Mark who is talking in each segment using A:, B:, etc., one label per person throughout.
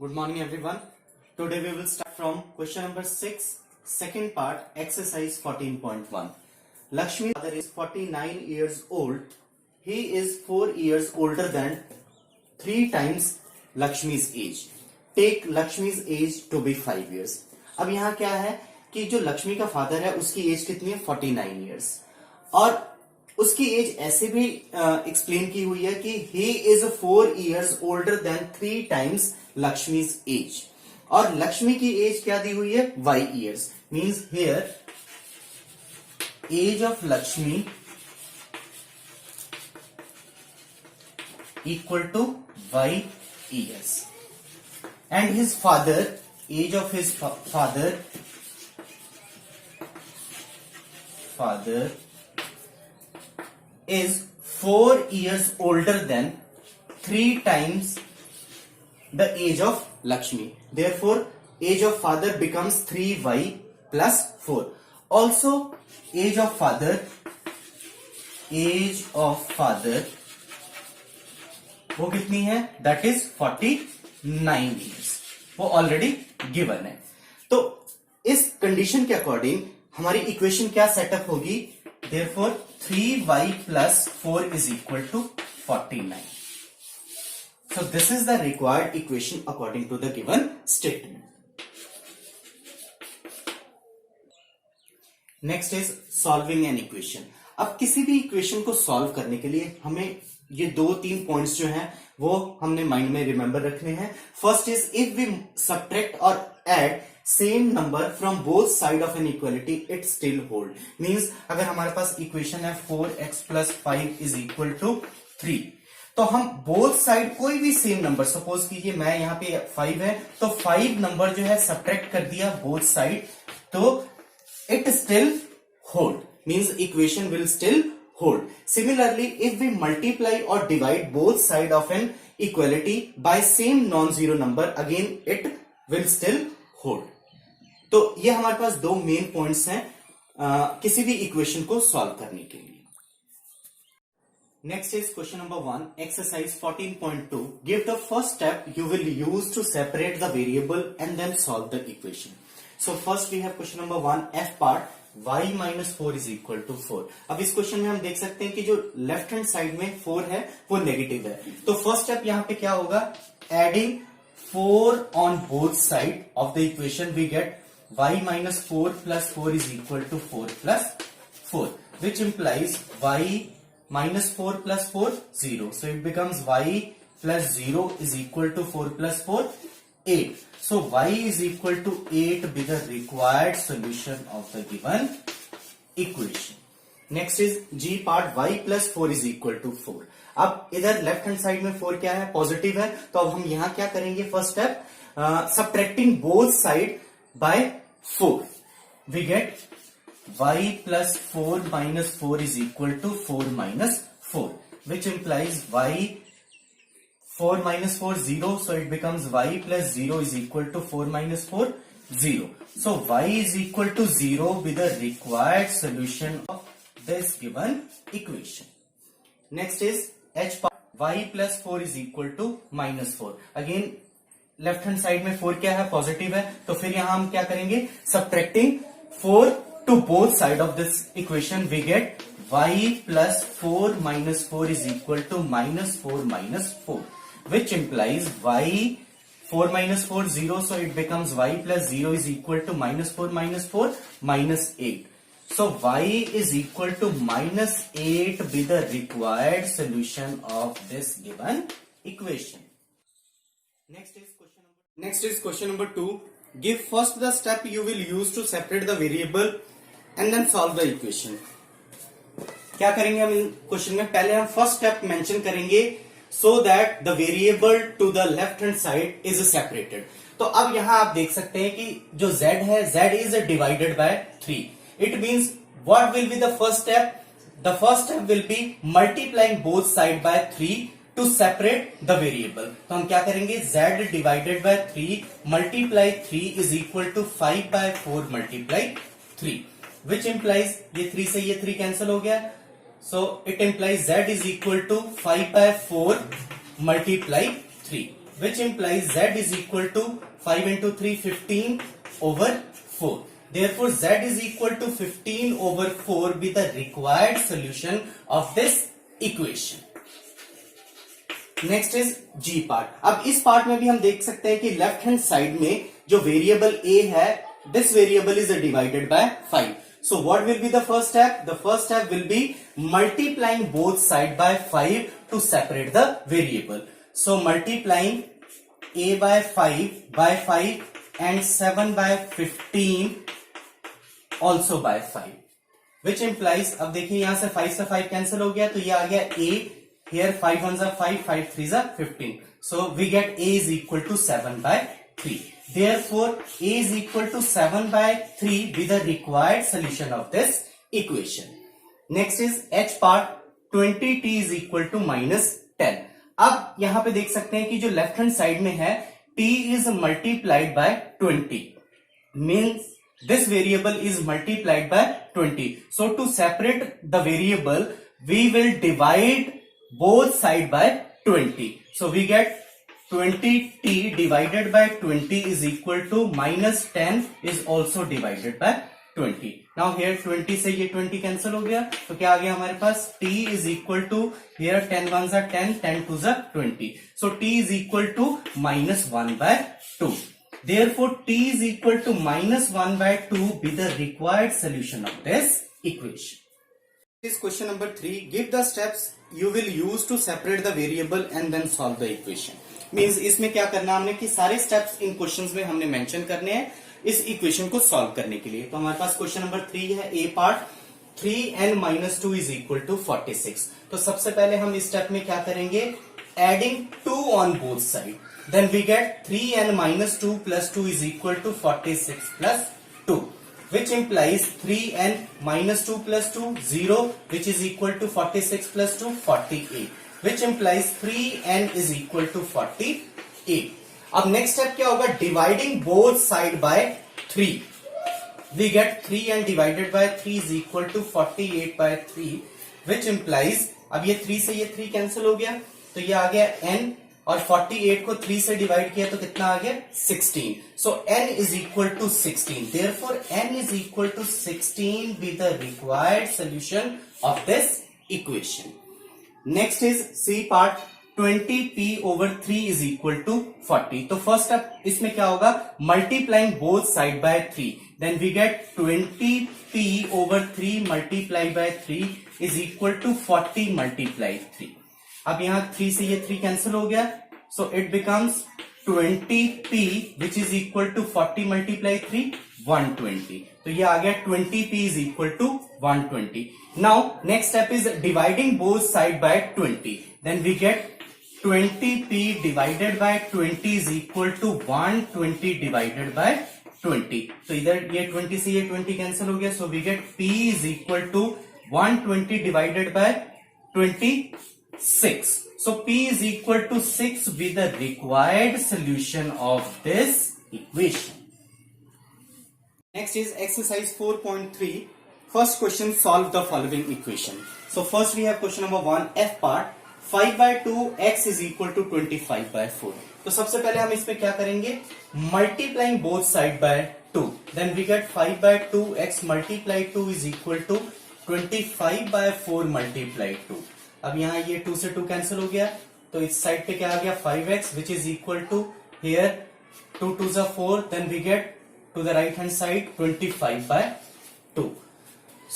A: Good morning everyone. Today we will start from question number 6, second part, exercise 14.1. Lakshmi's father is 49 years old. He is 4 years older than 3 times Lakshmi's age. Take Lakshmi's age to be 5 years. अब यहाँ क्या है कि जो लक्ष्मी का father है उसकी as कितनी है 49 years और उसकी एज ऐसे भी एक्सप्लेन की हुई है कि he is 4 years older than 3 times Lakshmi's age और लक्ष्मी की एज क्या दी हुई है y years. Means here age of Lakshmi equal to y years and his father, age of his father is 4 years older than 3 times the age of Lakshmi. Therefore, age of father becomes 3y plus 4. Also, age of father वो कितनी है? That is 49 years. वो already given है. तो इस condition के according हमारी equation क्या सेटअप होगी? Therefore, 3y plus 4 is equal to 49. So this is the required equation according to the given statement. Next is solving an equation. अब किसी भी इक्वेशन को सॉल्व करने के लिए हमें ये 2-3 पॉइंट्स जो हैं वो हमने माइंड में रिमेंबर रखने हैं. First is if we subtract और add same number from both side of an equality it still hold. Means अगर हमारे पास इक्वेशन है 4x plus 5 is equal to 3, तो हम बोथ साइड कोई भी सेम नंबर, सपोज कीजिए मैं यहाँ पे 5 है तो 5 नंबर जो है सब्ट्रैक्ट कर दिया बोथ साइड तो it still hold. Means equation will still hold. Similarly, if we multiply or divide both side of an equality by same non-zero number, again it will still hold. तो ये हमारे पास दो main points हैं किसी भी equation को solve करने के लिए. Next is question number 1, exercise 14.2. Give the first step you will use to separate the variable and then solve the equation. So first we have question number 1, F part. y minus 4 is equal to 4. अब इस question में हम देख सकते हैं कि जो left hand side में 4 है वो नेगेटिव है. तो फर्स्ट स्टेप यहाँ पे क्या होगा? Adding 4 on both side of the equation we get y minus 4 plus 4 is equal to 4 plus 4, which implies y minus 4 plus 4 0. So it becomes y plus 0 is equal to 4 plus 4 8. So y is equal to 8 be the required solution of the given equation. Next is G part, y plus 4 is equal to 4. अब इधर left hand side में 4 क्या है? Positive है. तो अब हम यहां क्या करेंगे? First step subtracting both side by 4 we get y plus 4 minus 4 is equal to 4 minus 4, which implies y 4 minus 4 0, so it becomes y plus 0 is equal to 4 minus 4 0. So y is equal to 0 be the required solution of this given equation. Next is H part, y plus 4 is equal to minus 4. Again left hand side में 4 क्या है? Positive है. तो फिर यहां हम क्या करेंगे? Subtracting 4 to both side of this equation we get y plus 4 minus 4 is equal to minus 4 minus 4, which implies y 4 minus 4 0, so it becomes y plus 0 is equal to minus 4 minus 4 minus 8. So y is equal to minus 8 be the required solution of this given equation. Next is question number 2. Give first the step you will use to separate the variable and then solve the equation. क्या करेंगे हम इन question में? पहले हम first step mention करेंगे so that the variable to the left hand side is separated. तो अब यहां आप देख सकते हैं कि जो z है, z is divided by 3. It means what will be the first step? The first step will be multiplying both side by 3 to separate the variable. तो हम क्या करेंगे? z divided by 3 multiply 3 is equal to 5 by 4 multiply 3, which implies ये 3 से ये 3 cancel हो गया. So it implies z is equal to 5 by 4 multiply 3, which implies z is equal to 5 into 3 15 over 4. Therefore z is equal to 15 over 4 be the required solution of this equation. Next is G part. अब इस part में भी हम देख सकते हैं कि left hand side में जो वेरिएबल a है, this variable is divided by 5. So what will be the first step? The first step will be multiplying both side by 5 to separate the variable. So multiplying a by 5 and 7 by 15 also by 5, which implies, अब देखिए यहां से 5 से 5 cancel हो गया तो ये आ गया a. Here 5 ones are 5, 5 threes are 15. So we get a is equal to 7 by 3. Therefore, a is equal to 7 by 3 be the required solution of this equation. Next is h part. 20t is equal to minus 10. अब यहां पे देख सकते हैं कि जो left hand side में है t is multiplied by 20 means this variable is multiplied by 20. So to separate the variable we will divide both side by 20. So we get 20t divided by 20 is equal to minus 10 is also divided by 20. Now here 20 से ये 20 cancel हो गया तो क्या आ गया हमारे पास t is equal to, here 10 ones are 10, 10 twos are 20. So t is equal to minus 1 by 2. Therefore t is equal to minus 1 by 2 be the required solution of this equation. This question number 3. Give the steps you will use to separate the variable and then solve the equation. Means इसमें क्या करना हमने कि सारे steps इन questions में हमने mention करने हैं इस equation को solve करने के लिए. तो हमारे पास question number 3 है a part. 3n minus 2 is equal to 46. तो सबसे पहले हम इस step में क्या करेंगे, adding 2 on both side. Then we get 3n minus 2 plus 2 is equal to 46 plus 2. Which implies 3n minus 2 plus 2 0, which is equal to 46 plus 2 48, which implies 3n is equal to 48. अब next step क्या होगा, dividing both side by 3. We get 3n divided by 3 is equal to 48 by 3, which implies, अब ये 3 से ये 3 cancel हो गया तो ये आ गया n और 48 को 3 से डिवाइड किया तो कितना आ गया 16. So n is equal to 16. Therefore n is equal to 16 be the required solution of this equation. Next is C part. 20p over 3 is equal to 40. तो फर्स्ट स्टेप इसमें क्या होगा, multiplying both side by 3. Then we get 20p over 3 multiply by 3 is equal to 40 multiply 3. अब यहां 3 से ये 3 cancel हो गया so it becomes 20p which is equal to 40 multiply 3 120. तो ये आ गया 20p is equal to 120. Now next step is dividing both side by 20. Then we get 20p divided by 20 is equal to 120 divided by 20. तो इधर ये 20 से ये 20 cancel हो गया so we get p is equal to 120 divided by 26. So p is equal to 6 be the required solution of this equation. Next is exercise 4.3. First question, solve the following equation. So first we have question number 1 f part. 5 by 2 x is equal to 25 by 4. तो सबसे पहले हम इसमें क्या करेंगे, multiplying both side by 2. Then we get 5 by 2 x multiply 2 is equal to 25 by 4 multiply 2. अब यहाँ ये 2 से 2 कैंसिल हो गया तो इस साइड पे क्या आ गया 5x which is equal to here 2 2s are 4. Then we get to the right hand side 25 by 2.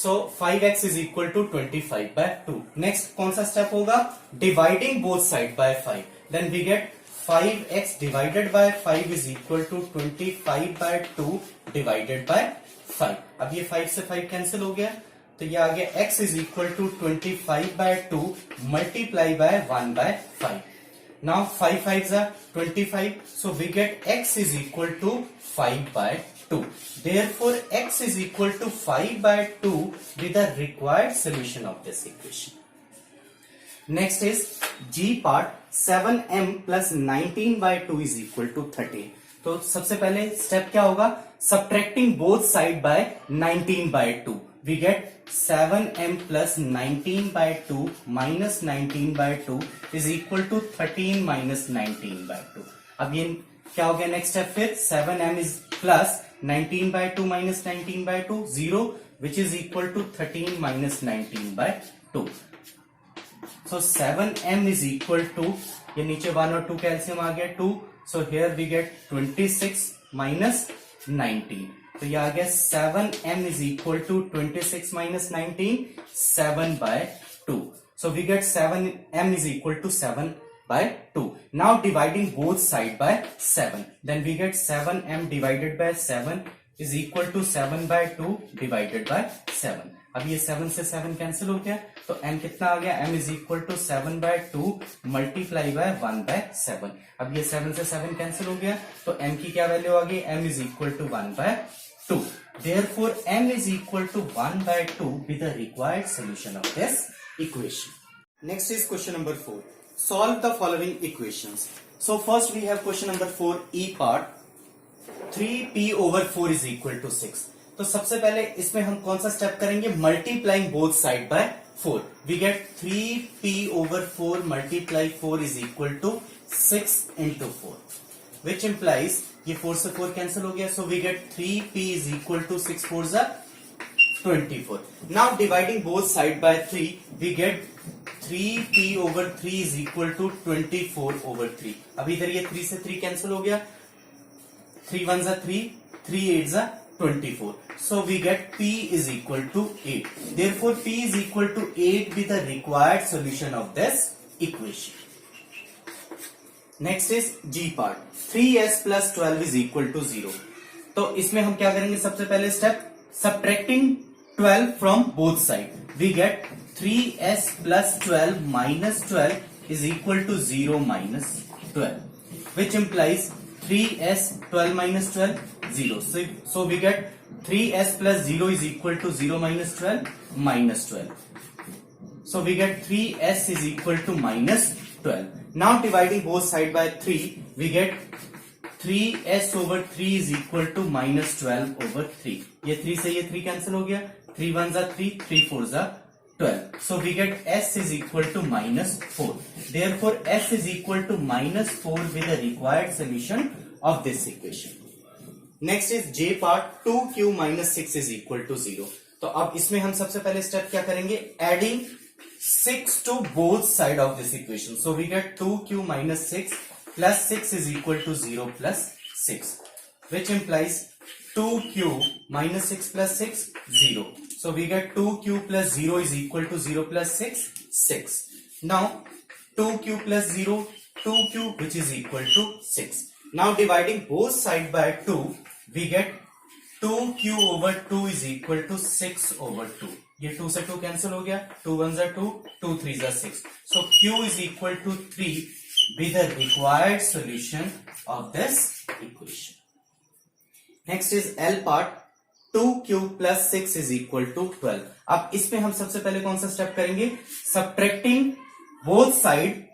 A: So 5x is equal to 25 by 2. Next कौन सा स्टेप होगा, dividing both side by 5. Then we get 5x divided by 5 is equal to 25 by 2 divided by 5. अब ये 5 से 5 cancel हो गया तो ये आ गया x is equal to 25 by 2 multiply by 1 by 5. Now 5 5s are 25 so we get x is equal to 5 by 2. Therefore x is equal to 5 by 2 be the required solution of this equation. Next is G part. 7m plus 19 by 2 is equal to 13. तो सबसे पहले step क्या होगा, subtracting both side bye 19 by 2. we get 7m plus 19 by 2 minus 19 by 2 is equal to 13 minus 19 by 2. अब ये क्या हो गया नेक्स्ट स्टेप फिर 7m is plus 19 by 2 minus 19 by 2 0 which is equal to 13 minus 19 by 2. So 7m is equal to ये नीचे 1 और 2 calcium आ गया 2. So here we get 26 minus 19. तो ये आ गया 7m is equal to 26 minus 19 7 by 2. So we get 7m is equal to 7 by 2. Now dividing both side by 7. Then we get 7m divided by 7 is equal to 7 by 2 divided by 7. अब ये 7 से 7 cancel हो गया तो m कितना आ गया m is equal to 7 by 2 multiply by 1 by 7. अब ये 7 से 7 कैंसिल हो गया तो m की क्या वैल्यू आ गई m is equal to 1 by 2. Therefore m is equal to 1 by 2 be the required solution of this equation. Next is question number 4. Solve the following equations. So first we have question number 4 e part 3p over 4 is equal to 6. तो सबसे पहले इसमें हम कौन सा step करेंगे multiplying both side by 4. We get 3p over 4 multiply 4 is equal to 6 into 4 which implies ये 4 से 4 कैंसिल हो गया. So we get 3p is equal to 6 4s are 24. Now dividing both side by 3 we get 3p over 3 is equal to 24 over 3. अब इधर ये 3 से 3 cancel हो गया 3 1s are 3 3 8s are 24. So we get p is equal to 8. Therefore p is equal to 8 be the required solution of this equation. Next is g part 3s plus 12 is equal to 0. तो इसमें हम क्या करेंगे सबसे पहले step subtracting 12 from both side. We get 3s plus 12 minus 12 is equal to 0 minus 12 which implies 3s 12 minus 12 0. So we get 3s plus 0 is equal to 0 minus 12 minus 12. So we get 3s is equal to minus 12. Now dividing both side by 3 we get 3s over 3 is equal to minus 12 over 3. ये 3 से ये 3 cancel हो गया 3 1s are 3 3 4s are 12. So we get s is equal to minus 4. Therefore s is equal to minus 4 with the required solution of this equation. Next is j part 2q minus 6 is equal to 0. तो अब इसमें हम सबसे पहले step क्या करेंगे adding 6 to both side of this equation. So we get 2q minus 6 plus 6 is equal to 0 plus 6 which implies 2q minus 6 plus 6 0. So we get 2q plus 0 is equal to 0 plus 6 6. Now 2q plus 0 2q which is equal to 6. Now dividing both side by 2 we get 2q over 2 is equal to 6 over 2. ये 2 से 2 cancel हो गया 2 1s are 2 2 3s are 6. So q is equal to 3 be the required solution of this equation. Next is L part 2q plus 6 is equal to 12. अब इसमें हम सबसे पहले कौन सा स्टेप करेंगे subtracting both side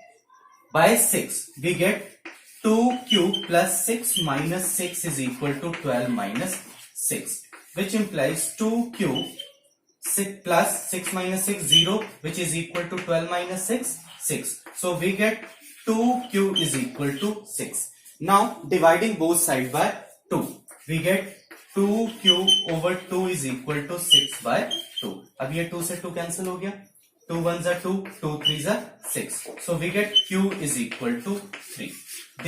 A: by 6 we get 2q plus 6 minus 6 is equal to 12 minus 6 which implies 2q 6 plus 6 minus 6 0 which is equal to 12 minus 6 6. So we get 2q is equal to 6. Now dividing both sides by 2 we get 2q over 2 is equal to 6 by 2. अब ये 2 से 2 cancel हो गया 2 1s are 2 2 3s are 6. So we get q is equal to 3.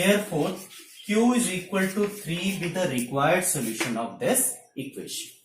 A: Therefore q is equal to 3 be the required solution of this equation.